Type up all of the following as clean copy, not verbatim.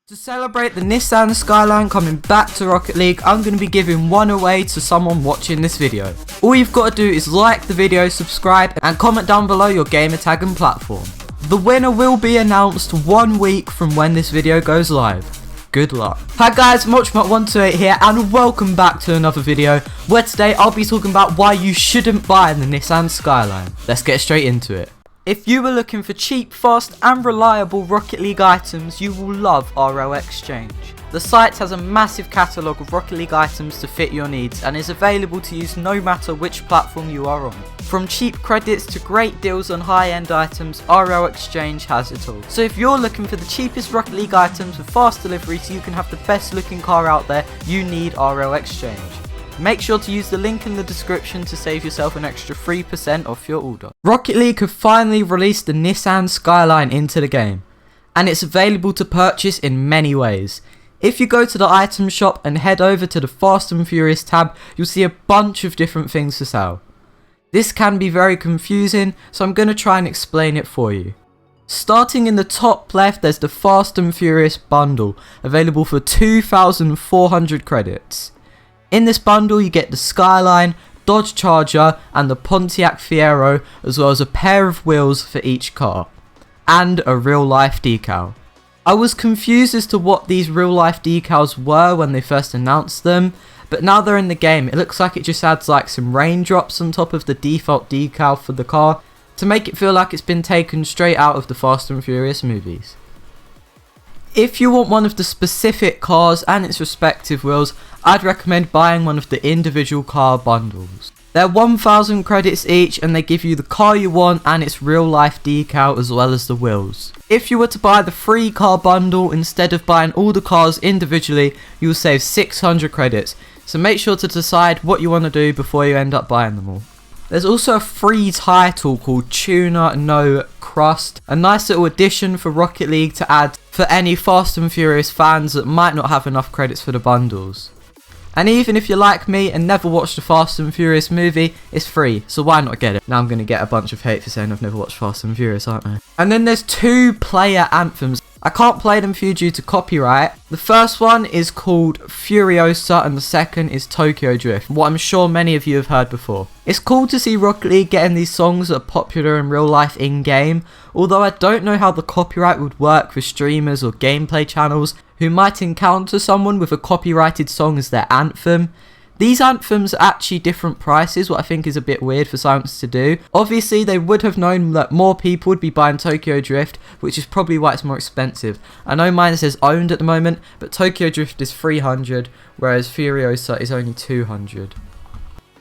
To celebrate the Nissan Skyline coming back to Rocket League, I'm going to be giving one away to someone watching this video. All you've got to do is like the video, subscribe and comment down below your gamertag and platform. The winner will be announced 1 week from when this video goes live. Good luck. Hi guys, Mulchmite128 here and welcome back to another video where today I'll be talking about why you shouldn't buy the Nissan Skyline. Let's get straight into it. If you were looking for cheap, fast and reliable Rocket League items, you will love RL Exchange. The site has a massive catalogue of Rocket League items to fit your needs and is available to use no matter which platform you are on. From cheap credits to great deals on high-end items, RL Exchange has it all. So if you're looking for the cheapest Rocket League items with fast delivery so you can have the best looking car out there, you need RL Exchange. Make sure to use the link in the description to save yourself an extra 3% off your order. Rocket League have finally released the Nissan Skyline into the game, and it's available to purchase in many ways. If you go to the item shop and head over to the Fast and Furious tab, you'll see a bunch of different things to sell. This can be very confusing, so I'm going to try and explain it for you. Starting in the top left, there's the Fast and Furious bundle, available for 2,400 credits. In this bundle you get the Skyline, Dodge Charger and the Pontiac Fiero, as well as a pair of wheels for each car, and a real life decal. I was confused as to what these real life decals were when they first announced them, but now they're in the game it looks like it just adds like some raindrops on top of the default decal for the car to make it feel like it's been taken straight out of the Fast and Furious movies. If you want one of the specific cars and its respective wheels, I'd recommend buying one of the individual car bundles. They're 1,000 credits each and they give you the car you want and its real life decal as well as the wheels. If you were to buy the free car bundle instead of buying all the cars individually, you'll save 600 credits, so make sure to decide what you want to do before you end up buying them all. There's also a free title called Tuner No Crust, a nice little addition for Rocket League to add for any Fast and Furious fans that might not have enough credits for the bundles. And even if you're like me and never watched a Fast and Furious movie, it's free, so why not get it? Now I'm going to get a bunch of hate for saying I've never watched Fast and Furious, aren't I? And then there's 2 player anthems. I can't play them for you due to copyright. The first one is called Furiosa and the second is Tokyo Drift, what I'm sure many of you have heard before. It's cool to see Rocket League getting these songs that are popular in real life in-game, although I don't know how the copyright would work for streamers or gameplay channels who might encounter someone with a copyrighted song as their anthem. These anthems are actually different prices, what I think is a bit weird for Silence to do. Obviously they would have known that more people would be buying Tokyo Drift, which is probably why it's more expensive. I know mine says owned at the moment, but Tokyo Drift is 300, whereas Furiosa is only 200.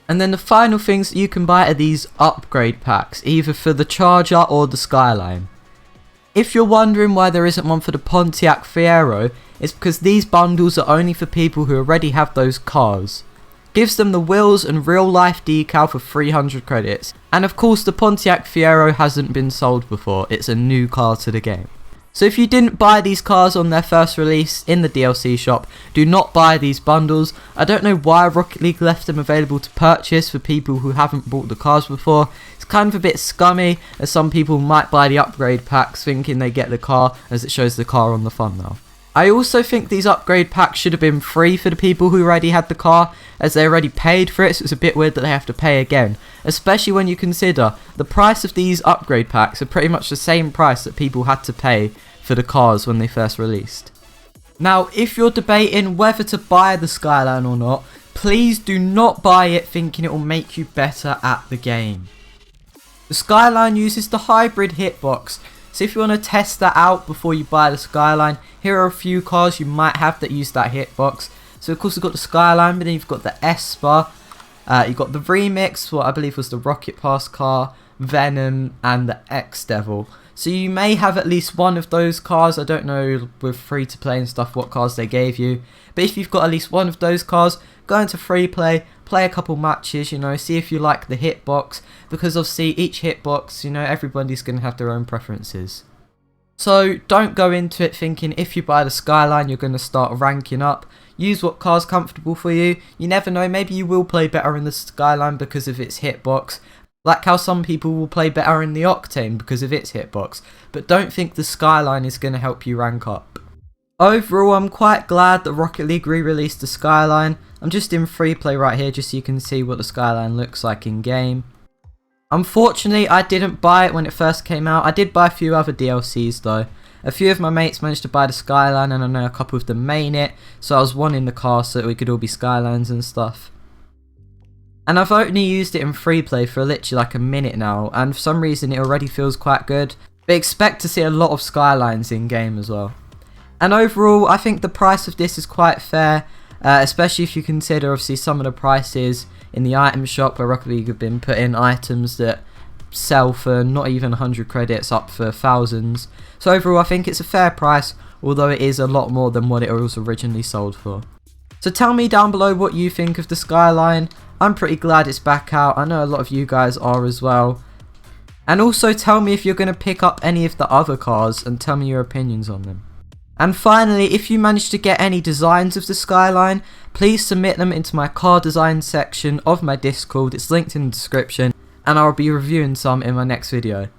And then the final things that you can buy are these upgrade packs, either for the Charger or the Skyline. If you're wondering why there isn't one for the Pontiac Fiero, it's because these bundles are only for people who already have those cars. Gives them the wheels and real life decal for 300 credits. And of course the Pontiac Fiero hasn't been sold before, it's a new car to the game. So if you didn't buy these cars on their first release in the DLC shop, do not buy these bundles. I don't know why Rocket League left them available to purchase for people who haven't bought the cars before. It's kind of a bit scummy, as some people might buy the upgrade packs thinking they get the car as it shows the car on the thumbnail. I also think these upgrade packs should have been free for the people who already had the car, as they already paid for it, so it's a bit weird that they have to pay again. Especially when you consider the price of these upgrade packs are pretty much the same price that people had to pay for the cars when they first released. Now, if you're debating whether to buy the Skyline or not, please do not buy it thinking it will make you better at the game. The Skyline uses the hybrid Hitbox, so if you want to test that out before you buy the Skyline, here are a few cars you might have that use that Hitbox. So of course you've got the Skyline, but then you've got the Esper, you've got the Remix, what I believe was the Rocket Pass car, Venom and the X-Devil. So you may have at least one of those cars. I don't know with free to play and stuff what cars they gave you, but if you've got at least one of those cars, go into free play, play a couple matches, you know, see if you like the hitbox, because obviously each hitbox, you know, everybody's going to have their own preferences. So don't go into it thinking if you buy the Skyline you're going to start ranking up. Use what car's comfortable for you. You never know, maybe you will play better in the Skyline because of its hitbox. Like how some people will play better in the Octane because of its hitbox. But don't think the Skyline is going to help you rank up. Overall, I'm quite glad that Rocket League re-released the Skyline. I'm just in free play right here just so you can see what the Skyline looks like in game. Unfortunately, I didn't buy it when it first came out. I did buy a few other DLCs though. A few of my mates managed to buy the Skyline, and I know a couple of them main it, so I was wanting the car so that we could all be Skylines and stuff. And I've only used it in free play for literally like a minute now, and for some reason it already feels quite good. But expect to see a lot of Skylines in game as well. And overall, I think the price of this is quite fair, especially if you consider obviously some of the prices in the item shop where Rocket League have been putting items that sell for not even 100 credits up for thousands. So overall, I think it's a fair price, although it is a lot more than what it was originally sold for. So tell me down below what you think of the Skyline. I'm pretty glad it's back out. I know a lot of you guys are as well. And also tell me if you're going to pick up any of the other cars and tell me your opinions on them. And finally, if you manage to get any designs of the Skyline, please submit them into my car design section of my Discord. It's linked in the description, and I'll be reviewing some in my next video.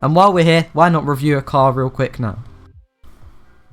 And while we're here, why not review a car real quick now?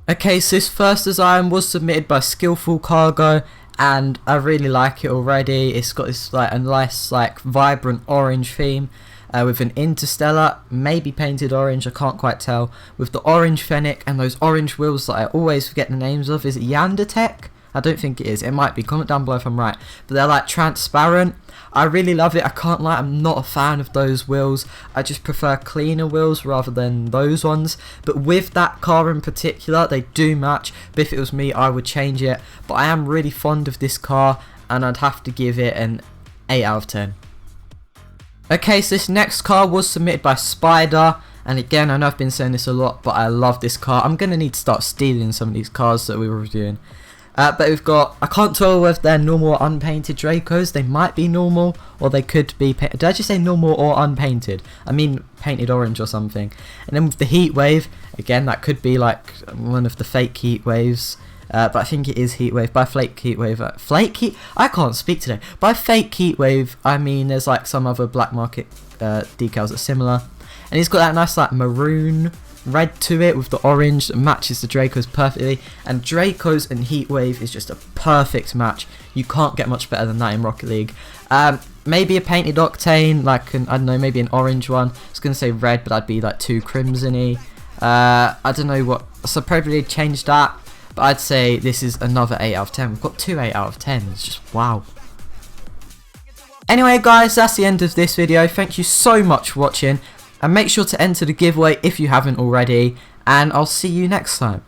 Okay, so this first design was submitted by Skillful Cargo, and I really like it already. It's got this like a nice like vibrant orange theme. With an interstellar, maybe painted orange, I can't quite tell, with the orange fennec and those orange wheels that I always forget the names of. Is it Yandertech? I don't think it is. It might be. Comment down below if I'm right. But they're like transparent. I really love it. I can't lie, I'm not a fan of those wheels. I just prefer cleaner wheels rather than those ones. But with that car in particular, they do match. But if it was me, I would change it. But I am really fond of this car, and I'd have to give it an 8 out of 10. Okay, so this next car was submitted by Spider, and again, I know I've been saying this a lot, but I love this car. I'm going to need to start stealing some of these cars that we were reviewing. But we've got, I can't tell whether they're normal or unpainted Dracos. They might be normal, or they could be, did I just say normal or unpainted? I mean painted orange or something. And then with the Heat Wave, again, that could be like one of the fake Heat Waves. But I think it is Heat Wave. By Flake Heat Wave, I can't speak today. By fake Heat Wave, I mean there's like some other black market decals that are similar. And he's got that nice like maroon red to it with the orange that matches the Dracos perfectly. And Dracos and Heat Wave is just a perfect match. You can't get much better than that in Rocket League. Maybe a painted Octane, like I don't know, maybe an orange one. I was gonna say red, but that'd be like too crimson-y. I don't know what. So probably change that. But I'd say this is another 8 out of 10. We've got 2 8 out of 10s. Just wow. Anyway guys, that's the end of this video. Thank you so much for watching. And make sure to enter the giveaway if you haven't already. And I'll see you next time.